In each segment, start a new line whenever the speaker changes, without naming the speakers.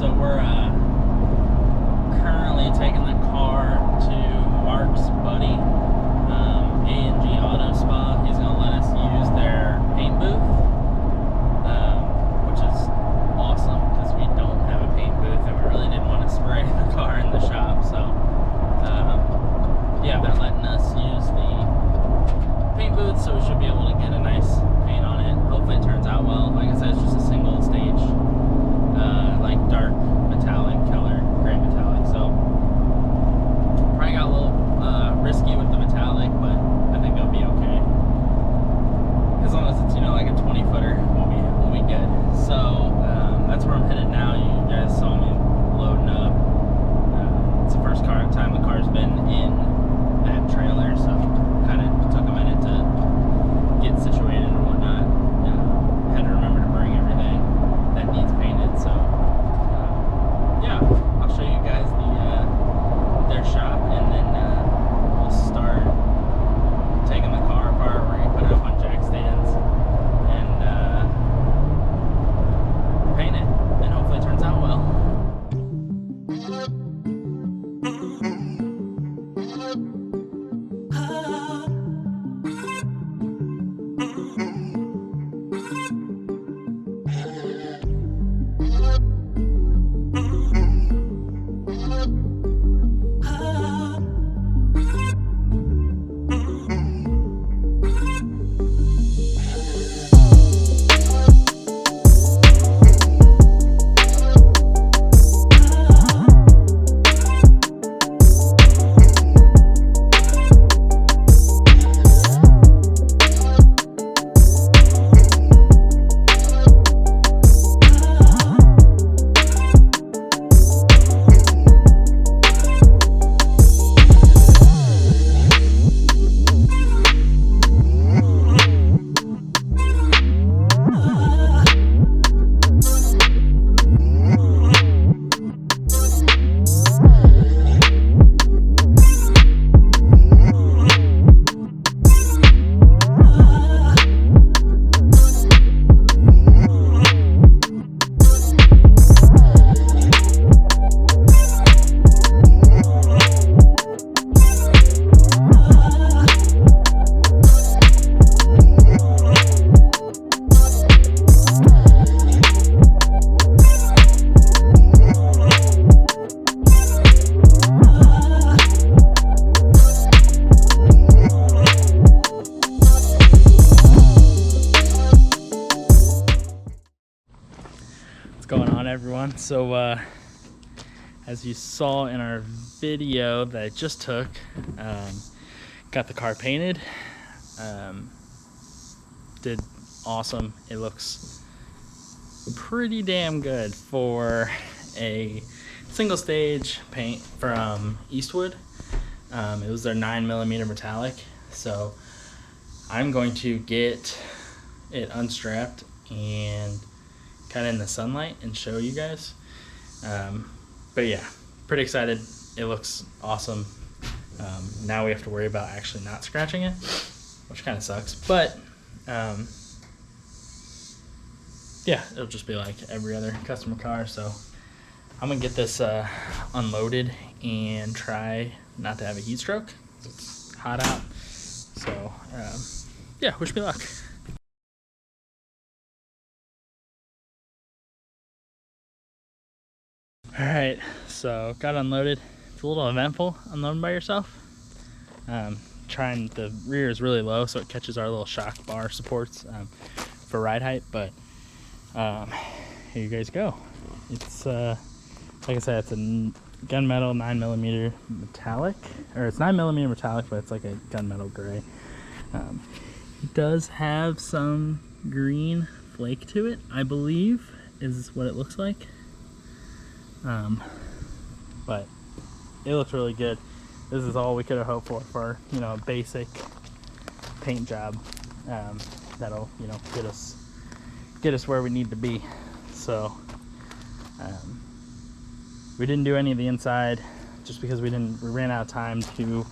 So we're currently taking the car to Mark's buddy, A&G Auto Spa. He's going to let us use their paint booth, which is awesome because we don't have a paint booth and we really didn't want to spray the car in the shop. So yeah, they're letting us use the paint booth, so we should be able to get a nice paint on it. Hopefully it turns out well. Like I said, it's just a single stage, like dark metallic color, gray metallic. So probably got a little risky with the metallic, but I think it'll be okay. As long as it's, you know, like a 20-footer, we'll be good. So that's where I'm headed now. You guys saw me loading up. It's the first time the car's been in that trailer, so kind of took a minute to get situated and whatnot. Had to remember to bring everything that needs painted. So yeah, I'll show you guys their shop, and then we'll start taking the car apart. We're gonna put it up on jack stands and paint it, and hopefully it turns out well. Everyone, so as you saw in our video that I just took, got the car painted, did awesome. It looks pretty damn good for a single stage paint from Eastwood. It was their 9mm metallic, so I'm going to get it unstrapped and kind of in the sunlight and show you guys. But yeah, pretty excited. It looks awesome. Now we have to worry about actually not scratching it, which kind of sucks, but yeah, it'll just be like every other customer car. So I'm gonna get this unloaded and try not to have a heat stroke. It's hot out, so yeah, wish me luck. Alright, so got unloaded. It's a little eventful unloading by yourself. Trying, the rear is really low, so it catches our little shock bar supports for ride height, but here you guys go. It's like I said, it's a gunmetal 9mm metallic, or it's 9mm metallic, but it's like a gunmetal gray. It does have some green flake to it, I believe, is what it looks like. But it looks really good. This is all we could have hoped for, you know, a basic paint job that'll, you know, get us where we need to be. So we didn't do any of the inside just because we ran out of time to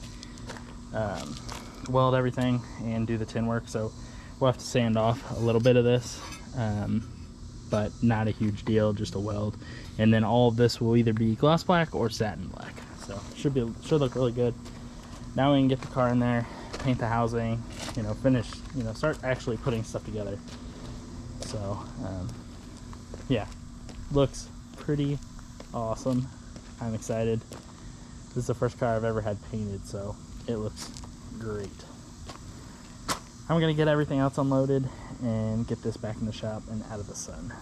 weld everything and do the tin work, so we'll have to sand off a little bit of this.
but not a huge deal, just a weld. And then all of this will either be gloss black or satin black, so should look really good. Now we can get the car in there, paint the housing, you know, finish, you know, start actually putting stuff together. So yeah, looks pretty awesome. I'm excited. This is the first car I've ever had painted, so it looks great. I'm gonna get everything else unloaded and get this back in the shop and out of the sun.